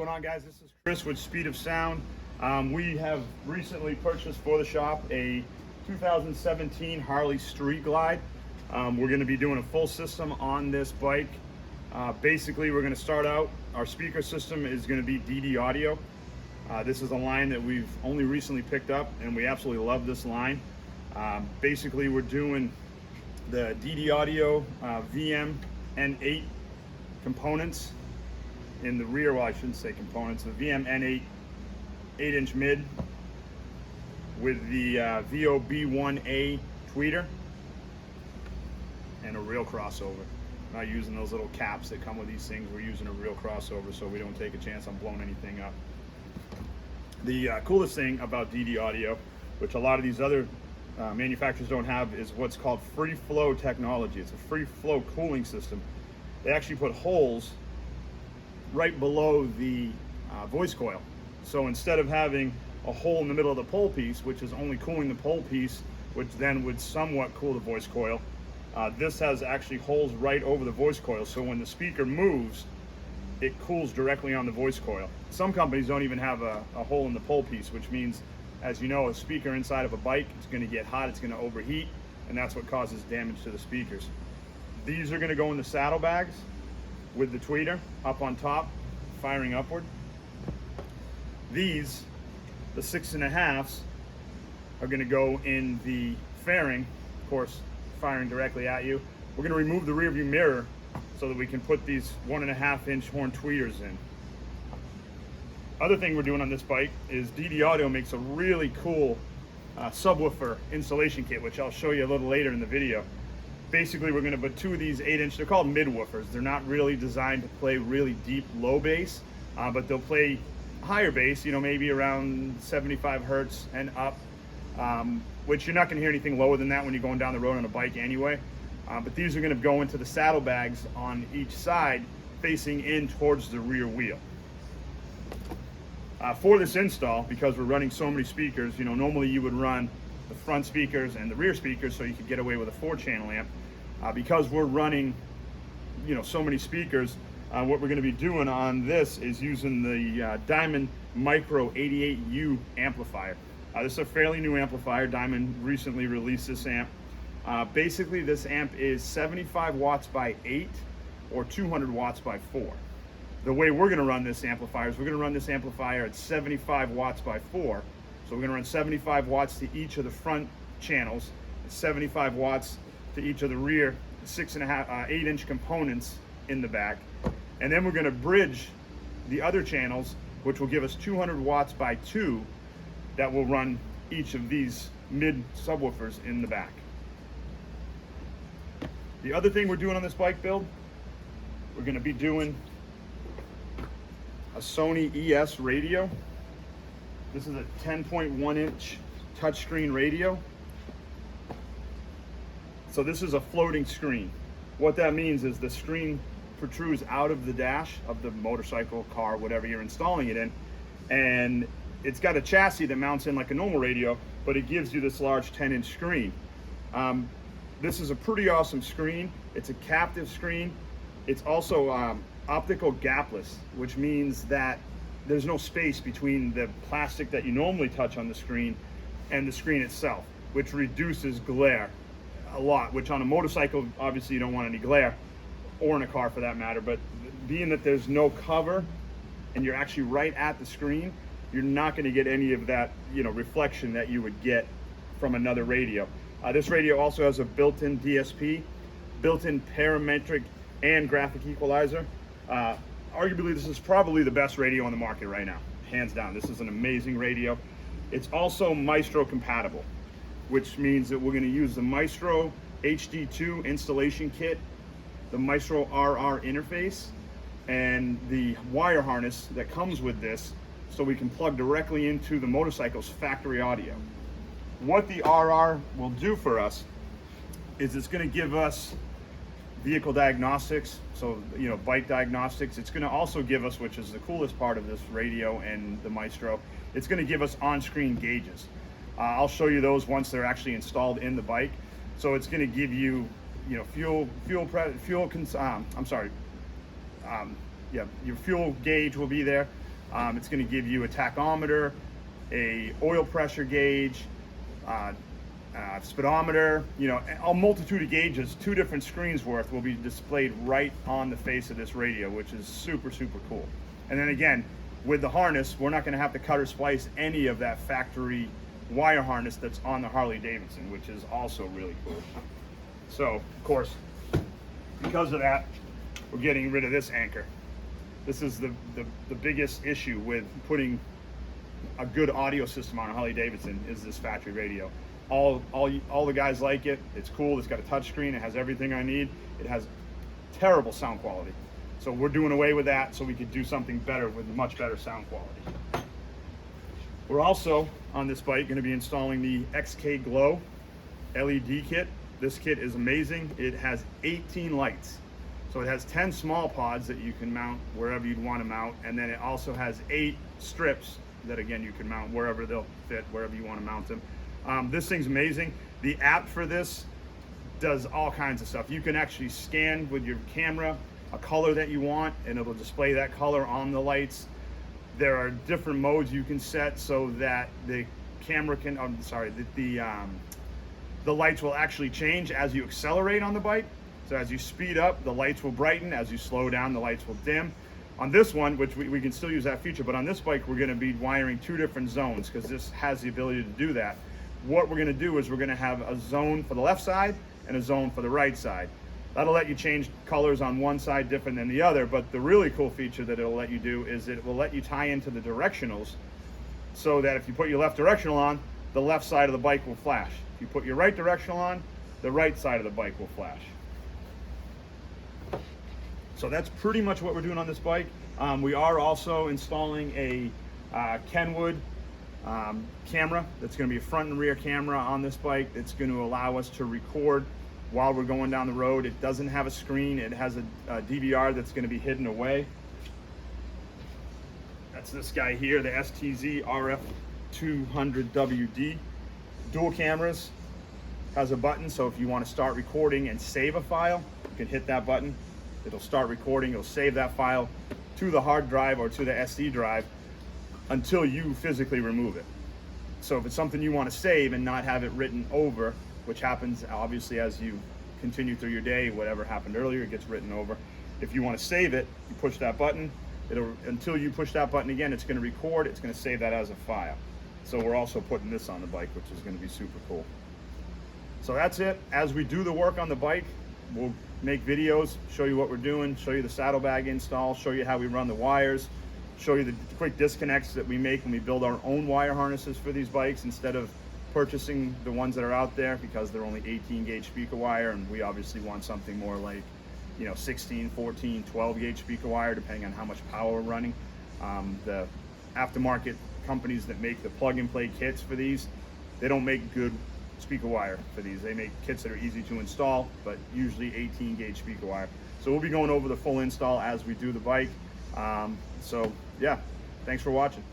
going on, guys? This is Chris with Speed of Sound. We have recently purchased for the shop a 2017 Harley Street Glide. We're going to be doing a full system on this bike. Basically, we're going to start out, our speaker system is going to be DD audio. This is a line that we've only recently picked up, and we absolutely love this line. Basically, we're doing the DD audio VM N8 components in the rear. Well, I shouldn't say components. The VM N8 8-inch mid with the VOB1A tweeter and a real crossover. Not using those little caps that come with these things. We're using a real crossover so we don't take a chance on blowing anything up. The coolest thing about DD audio, which a lot of these other manufacturers don't have, is what's called free flow technology. It's a free flow cooling system. They actually put holes right below the voice coil. So instead of having a hole in the middle of the pole piece, which is only cooling the pole piece, which then would somewhat cool the voice coil, this has actually holes right over the voice coil. So when the speaker moves, it cools directly on the voice coil. Some companies don't even have a hole in the pole piece, which means, as you know, a speaker inside of a bike, it's going to get hot, it's going to overheat, and that's what causes damage to the speakers. These are going to go in the saddlebags with the tweeter up on top, firing upward. These, the 6.5s, are going to go in the fairing, of course, firing directly at you. We're going to remove the rear view mirror so that we can put these 1.5-inch horn tweeters in. Other thing we're doing on this bike is DD Audio makes a really cool subwoofer installation kit, which I'll show you a little later in the video. Basically, we're going to put two of these 8-inch, they're called mid woofers. They're not really designed to play really deep low bass, but they'll play higher bass, you know, maybe around 75 hertz and up, which you're not going to hear anything lower than that when you're going down the road on a bike anyway. But these are going to go into the saddlebags on each side, facing in towards the rear wheel. For this install, because we're running so many speakers, you know, normally you would run the front speakers and the rear speakers so you could get away with a 4-channel amp. Because we're running, you know, so many speakers, what we're going to be doing on this is using the Diamond Micro 88U amplifier. This is a fairly new amplifier. Diamond recently released this amp. Basically, this amp is 75 watts by 8 or 200 watts by 4. The way we're going to run this amplifier is we're going to run this amplifier at 75 watts by 4. So we're going to run 75 watts to each of the front channels, 75 watts to each of the rear 8-inch components in the back. And then we're going to bridge the other channels, which will give us 200 watts by 2 that will run each of these mid subwoofers in the back. The other thing we're doing on this bike build, we're going to be doing a Sony ES radio. This is a 10.1-inch touchscreen radio. So this is a floating screen. What that means is the screen protrudes out of the dash of the motorcycle, car, whatever you're installing it in, and it's got a chassis that mounts in like a normal radio, but it gives you this large 10-inch screen. This is a pretty awesome screen. It's a captive screen. It's also optical gapless, which means that there's no space between the plastic that you normally touch on the screen and the screen itself, which reduces glare a lot, which on a motorcycle, obviously you don't want any glare, or in a car for that matter, but being that there's no cover and you're actually right at the screen, you're not going to get any of that, you know, reflection that you would get from another radio. This radio also has a built-in DSP, built-in parametric and graphic equalizer. Arguably, this is probably the best radio on the market right now, hands down. This is an amazing radio. It's also Maestro compatible, which means that we're going to use the Maestro HD2 installation kit, the Maestro RR interface, and the wire harness that comes with this, so we can plug directly into the motorcycle's factory audio. What the RR will do for us is it's going to give us vehicle diagnostics, so, you know, bike diagnostics. It's going to also give us, which is the coolest part of this radio and the Maestro, it's going to give us on-screen gauges. I'll show you those once they're actually installed in the bike. So it's going to give you, you know, your fuel gauge will be there. It's going to give you a tachometer, a oil pressure gauge, speedometer, you know, a multitude of gauges, 2 different screens worth will be displayed right on the face of this radio, which is super, super cool. And then again, with the harness, we're not going to have to cut or splice any of that factory wire harness that's on the Harley Davidson, which is also really cool. So, of course, because of that, we're getting rid of this anchor. This is the biggest issue with putting a good audio system on a Harley Davidson is this factory radio. All the guys like it. It's cool. It's got a touch screen. It has everything I need. It has terrible sound quality. So we're doing away with that so we could do something better with much better sound quality. We're also on this bike going to be installing the XK Glow LED kit. This kit is amazing. It has 18 lights. So it has 10 small pods that you can mount wherever you'd want to mount, and then it also has 8 strips that again you can mount wherever they'll fit, wherever you want to mount them. This thing's amazing. The app for this does all kinds of stuff. You can actually scan with your camera a color that you want, and it'll display that color on the lights. There are different modes you can set so that the camera can, the lights will actually change as you accelerate on the bike. So as you speed up, the lights will brighten. As you slow down, the lights will dim. On this one, which we can still use that feature, but on this bike, we're gonna be wiring 2 different zones because this has the ability to do that. What we're gonna do is we're gonna have a zone for the left side and a zone for the right side. That'll let you change colors on one side different than the other, but the really cool feature that it'll let you do is it will let you tie into the directionals so that if you put your left directional on, the left side of the bike will flash. If you put your right directional on, the right side of the bike will flash. So that's pretty much what we're doing on this bike. We are also installing a Kenwood camera. That's going to be a front and rear camera on this bike. It's going to allow us to record while we're going down the road. It doesn't have a screen. It has a DVR that's going to be hidden away. That's this guy here, the STZ RF200WD. Dual cameras. Has a button, so if you want to start recording and save a file, you can hit that button. It'll start recording. It'll save that file to the hard drive or to the SD drive until you physically remove it. So if it's something you want to save and not have it written over, which happens obviously as you continue through your day, whatever happened earlier, it gets written over. If you want to save it, you push that button. Until you push that button again, it's going to record. It's going to save that as a file. So we're also putting this on the bike, which is going to be super cool. So that's it. As we do the work on the bike, we'll make videos, show you what we're doing, show you the saddlebag install, show you how we run the wires, show you the quick disconnects that we make when we build our own wire harnesses for these bikes instead of purchasing the ones that are out there because they're only 18 gauge speaker wire, and we obviously want something more like, you know, 16, 14, 12 gauge speaker wire depending on how much power we're running. The aftermarket companies that make the plug and play kits for these, they don't make good speaker wire for these. They make kits that are easy to install, but usually 18 gauge speaker wire. So we'll be going over the full install as we do the bike. So yeah, thanks for watching.